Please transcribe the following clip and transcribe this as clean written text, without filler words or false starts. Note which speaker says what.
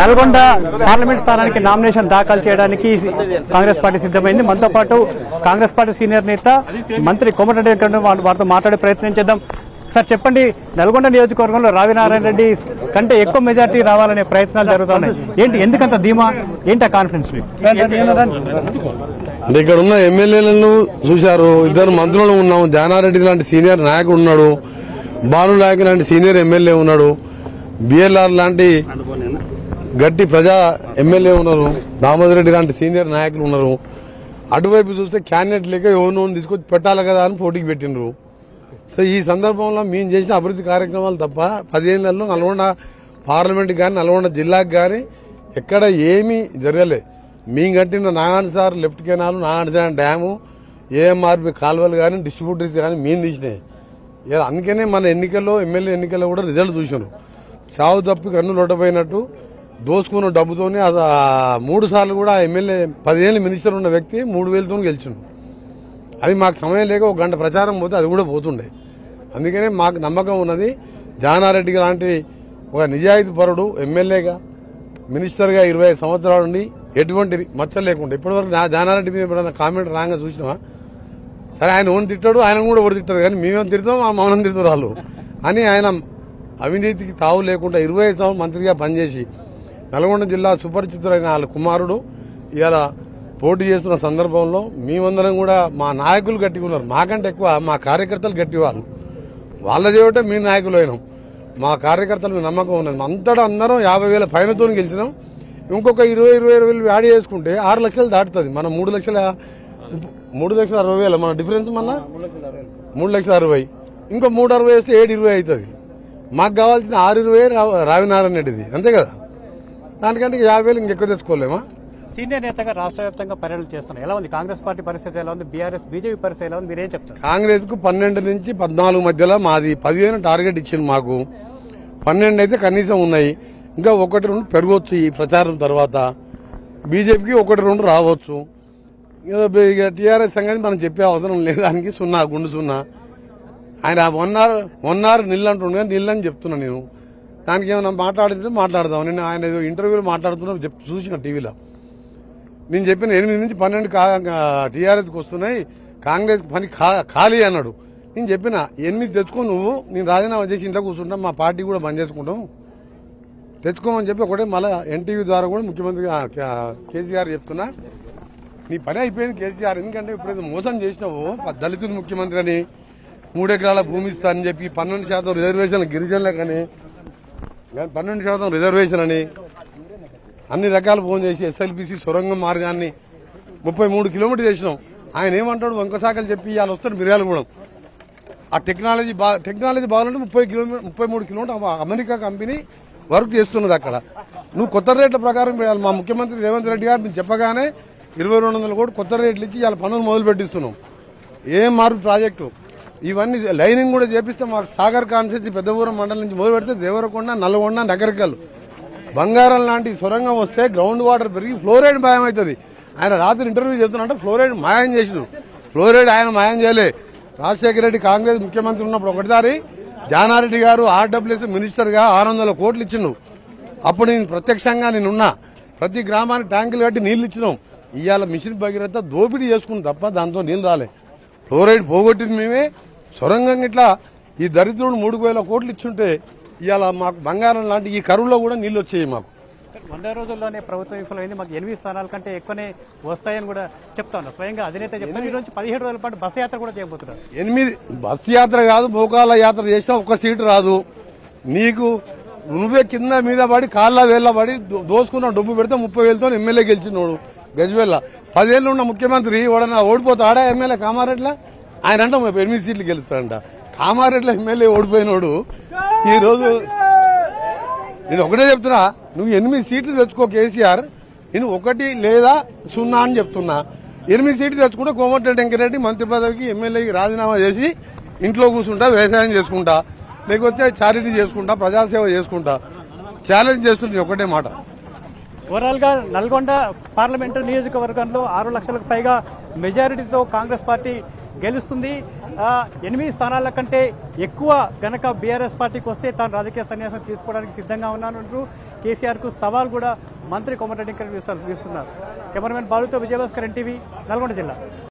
Speaker 1: Nalgonda parliament స్థానానికి nomination దాఖలు చేయడానికి కాంగ్రెస్ పార్టీ సిద్ధమైంది. మనతో పాటు కాంగ్రెస్ పార్టీ సీనియర్ నేత మంత్రి కోమటిరెడ్డి వారితో మాట్లాడే ప్రయత్నం చేద్దాం. సార్ చెప్పండి, నల్గొండ నియోజకవర్గంలో రావినారాయణ రెడ్డి కంటే ఎక్కువ మెజార్టీ రావాలనే ప్రయత్నాలు జరుగుతున్నాయి. ఏంటి, ఎందుకంత ధీమా, ఏంటి ఆ కాన్ఫిడెన్స్?
Speaker 2: అంటే ఇక్కడ ఉన్న ఎమ్మెల్యేలను చూశారు, ఇద్దరు మంత్రులు ఉన్నాము, జానారెడ్డి లాంటి సీనియర్ నాయకుడు ఉన్నాడు, బాలు నాయక్ లాంటి సీనియర్ ఎమ్మెల్యే ఉన్నాడు, బిఎల్ఆర్ లాంటి గట్టి ప్రజా ఎమ్మెల్యే ఉన్నారు, దామోదర్ రెడ్డి లాంటి సీనియర్ నాయకులు ఉన్నారు. అటువైపు చూస్తే క్యాండిడేట్ లేక ఎవరినో తీసుకొచ్చి పెట్టాలి కదా అని పోటీకి పెట్టినరు. సో ఈ సందర్భంలో మేము చేసిన అభివృద్ధి కార్యక్రమాలు తప్ప 10 ఏళ్లలో నల్గొండ పార్లమెంట్ కానీ నల్గొండ జిల్లాకు కానీ ఎక్కడ ఏమీ జరగలే. మేము కట్టిన నాగాన్సార్ లెఫ్ట్ కెనాల్, నాగాన్సార్ డ్యాము, ఏఎంఆర్పి కాలువలు కానీ డిస్ట్రిబ్యూటర్స్ కానీ మేము తీసినాయి. అందుకనే మన ఎన్నికల్లో ఎమ్మెల్యే ఎన్నికల్లో కూడా రిజల్ట్ చూసాను. చావు తప్పి కన్ను లొట్టపోయినట్టు దోసుకున్న డబ్బుతోనే 3 సార్లు కూడా ఎమ్మెల్యే 10 ఏళ్ళు మినిస్టర్ ఉన్న వ్యక్తి 3,000తో గెలిచిండు. అది మాకు సమయం లేక 1 గంట ప్రచారం పోతే అది కూడా పోతుండే. అందుకనే మాకు నమ్మకం ఉన్నది, జానారెడ్డి లాంటి ఒక నిజాయితీ పరుడు ఎమ్మెల్యేగా మినిస్టర్గా 25 సంవత్సరాల నుండి ఎటువంటి మచ్చ లేకుండా ఇప్పటివరకు జానారెడ్డి మీద ఎప్పుడైనా కామెంట్ రాగా చూసినావా? సరే, ఆయన ఓన్ తిట్టాడు, ఆయన కూడా ఓడి తిట్టారు, కానీ మేమేం తిడతాం, మౌనం తిడతారు వాళ్ళు అని. ఆయన అవినీతికి తావు లేకుండా 25 సంవత్సరాలు మంత్రిగా పనిచేసి నల్గొండ జిల్లా సుపరిచితులైన వాళ్ళ కుమారుడు ఇలా పోటీ చేస్తున్న సందర్భంలో మేమందరం కూడా మా నాయకులు గట్టిగా ఉన్నారు. మాకంటే ఎక్కువ మా కార్యకర్తలు గట్టి వాళ్ళు. వాళ్ళ చేయటం మీ నాయకులు అయినాం. మా కార్యకర్తల మీద నమ్మకం ఉన్నది. అంతటా అందరం 50,000 పైనతో గెలిచినాం. ఇంకొక 20,000 యాడ్ చేసుకుంటే 6 లక్షలు దాటుతుంది. మనం 3,60,000 మన డిఫరెన్స్, మన 3,60,000, ఇంకో 360 వేస్తే 720 అవుతుంది. మాకు కావాల్సిన 620 రావినారాయణ రెడ్డిది, అంతే కదా. దానికంటే 50,000 ఇంకెక్కువ తెచ్చుకోలేమా?
Speaker 1: సీనియర్ నేతగా రాష్ట్ర వ్యాప్తంగా పర్యటన చేస్తున్నారు. ఎలా ఉంది కాంగ్రెస్ పార్టీ పరిస్థితి, ఎలా ఉంది బీఆర్ఎస్ బీజేపీ పరిస్థితి ఎలా ఉంది, మీరేం చెప్తారు?
Speaker 2: కాంగ్రెస్ కు 12 నుంచి 14 మధ్యలో మాది 15 టార్గెట్ ఇచ్చింది. మాకు 12 అయితే కనీసం ఉన్నాయి. ఇంకా 1-2 పెరగవచ్చు ఈ ప్రచారం తర్వాత. బీజేపీకి 1-2 రావచ్చు. ఇక టీఆర్ఎస్ సంగతి మనం చెప్పే అవసరం లేదు. దానికి 0 గుండు 0. ఆయన 1 hour నిల్ అంటుండగా నిల్లని చెప్తున్నా నేను. దానికి ఏమైనా మాట్లాడితే మాట్లాడదాం. నేను ఆయన ఏదో ఇంటర్వ్యూలో మాట్లాడుతున్నా చూసిన టీవీలో. నేను చెప్పిన 8 నుంచి 12 టీఆర్ఎస్కి వస్తున్నాయి, కాంగ్రెస్ పని ఖాళీ అన్నాడు. నేను చెప్పిన 8 తెచ్చుకో, నువ్వు నేను రాజీనామా చేసి ఇంట్లో కూర్చుంటాం, మా పార్టీ కూడా బంద్ చేసుకుంటాం, తెచ్చుకోమని చెప్పి ఒకటే మళ్ళీ ఎన్టీవీ ద్వారా కూడా ముఖ్యమంత్రి కేసీఆర్ చెప్తున్నా, నీ పని అయిపోయింది కేసీఆర్. ఎందుకంటే ఇప్పుడు మోసం చేసినావు, దళితులు ముఖ్యమంత్రి అని 3 ఎకరాల భూమి ఇస్తా అని చెప్పి 12% రిజర్వేషన్ గిరిజనులకని, 12% రిజర్వేషన్ అని అన్ని రకాల ఫోన్ చేసి ఎస్ఎల్బీసీ సొరంగం మార్గాన్ని 33 కిలోమీటర్లు చేసినాం. ఆయన ఏమంటాడు, వంకసాకలు చెప్పి వాళ్ళు వస్తారు మిర్యాలగూడెం. ఆ టెక్నాలజీ బాగాలంటే 33 కిలోమీటర్ అమెరికా కంపెనీ వర్క్ చేస్తున్నది అక్కడ. నువ్వు కొత్త రేట్ల ప్రకారం మా ముఖ్యమంత్రి రేవంత్ రెడ్డి గారు చెప్పగానే 2,200 కోట్లు కొత్త రేట్లు ఇచ్చి వాళ్ళ పనులు మొదలు పెట్టిస్తున్నాం. ఏం మార్పు ప్రాజెక్టు ఇవన్నీ లైనింగ్ కూడా చేపిస్తే మాకు సాగర్ కాన్స్టిట్యూన్సీ పెద్దపూరం మండలం నుంచి మొదలు పెడితే దేవరకొండ, నల్లగొండ, నగరికల్ బంగారం లాంటి సొరంగం వస్తే గ్రౌండ్ వాటర్ పెరిగి ఫ్లోరైడ్ మాయం అవుతుంది. ఆయన రాత్రి ఇంటర్వ్యూ చేస్తున్నట్టు ఫ్లోరైడ్ మాయం చేసినాడు. ఫ్లోరైడ్ ఆయన మాయం చేయలే. రాజశేఖర రెడ్డి కాంగ్రెస్ ముఖ్యమంత్రి ఉన్నప్పుడు ఒకటిసారి జానారెడ్డి గారు ఆర్డబ్ల్యూఎస్ మినిస్టర్గా 600 కోట్లు ఇచ్చిండు. అప్పుడు నేను ప్రత్యక్షంగా నేనున్నా. ప్రతి గ్రామానికి ట్యాంకులు కట్టి నీళ్లు ఇచ్చినాం. ఇవాళ మిషన్ భగీరథ దోపిడీ చేసుకుని తప్ప దాంతో నీళ్లు రాలే. ఫ్లోరైడ్ పోగొట్టింది మేమే. సొరంగం ఇట్లా ఈ దరిద్రుడు 3,000 కోట్లు ఇచ్చుంటే ఇవాళ మాకు బంగారం లాంటి ఈ కరువులో కూడా నీళ్లు వచ్చాయి. మాకు
Speaker 1: 100 రోజుల్లోనే ప్రభుత్వం విఫలమైంది, మాకు 8 స్థానాల కంటే ఎక్కువనే వస్తాయని కూడా చెప్తా ఉన్నారు. స్వయంగా అధినేత చెప్తారు. ఈ రోజు 17 రోజుల పాటు బస్సు యాత్ర కూడా చేయబోతున్నారు.
Speaker 2: 8 బస్సు యాత్ర కాదు, మోకాళ్ళ యాత్ర చేసినా 1 సీటు రాదు నీకు. నువ్వే కింద మీద పడి కాళ్ళ వేళ్ళ పడి దోసుకున్న డబ్బు పెడితే 30,000తో ఎమ్మెల్యే గెలిచినోడు గజ్వేల్ల. 10 ఏళ్ళు ఉన్న ముఖ్యమంత్రి ఎవడన్నా ఓడిపోతాడా ఎమ్మెల్యే? కామారెడ్ల ఆయన అంటే 8 సీట్లు గెలుస్తాడంట. కామారెడ్ల ఎమ్మెల్యే ఓడిపోయినోడు ఈరోజు. నేను ఒకటే చెప్తున్నా, నువ్వు 8 సీట్లు తెచ్చుకో కేసీఆర్, నేను 1 లేదా 0 అని చెప్తున్నా. 8 సీట్లు తెచ్చుకుంటే కోమటిరెడ్డి వెంకరెడ్డి మంత్రి పదవికి ఎమ్మెల్యేకి రాజీనామా చేసి ఇంట్లో కూర్చుంటా, వ్యవసాయం చేసుకుంటా, లేకపోతే చారిటీ చేసుకుంటా, ప్రజాసేవ చేసుకుంటా. ఛాలెంజ్ చేస్తుంది ఒకటే మాట.
Speaker 1: ఓవరాల్ గా నల్గొండ పార్లమెంటు నియోజకవర్గంలో 6 లక్షలకు పైగా మెజారిటీతో కాంగ్రెస్ పార్టీ గెలుస్తుంది. 8 స్థానాల కంటే ఎక్కువ గనక బీఆర్ఎస్ పార్టీకి వస్తే తాను రాజకీయ సన్యాసం తీసుకోవడానికి సిద్ధంగా ఉన్నానంటూ కేసీఆర్ కు సవాల్ కూడా మంత్రి కోమటిరెడ్డి వెంకటరెడ్డి విస్తున్నారు. కెమెరామెన్ బాలుతో విజయభాస్కర్, ఎన్టీవీ, నల్గొండ జిల్లా.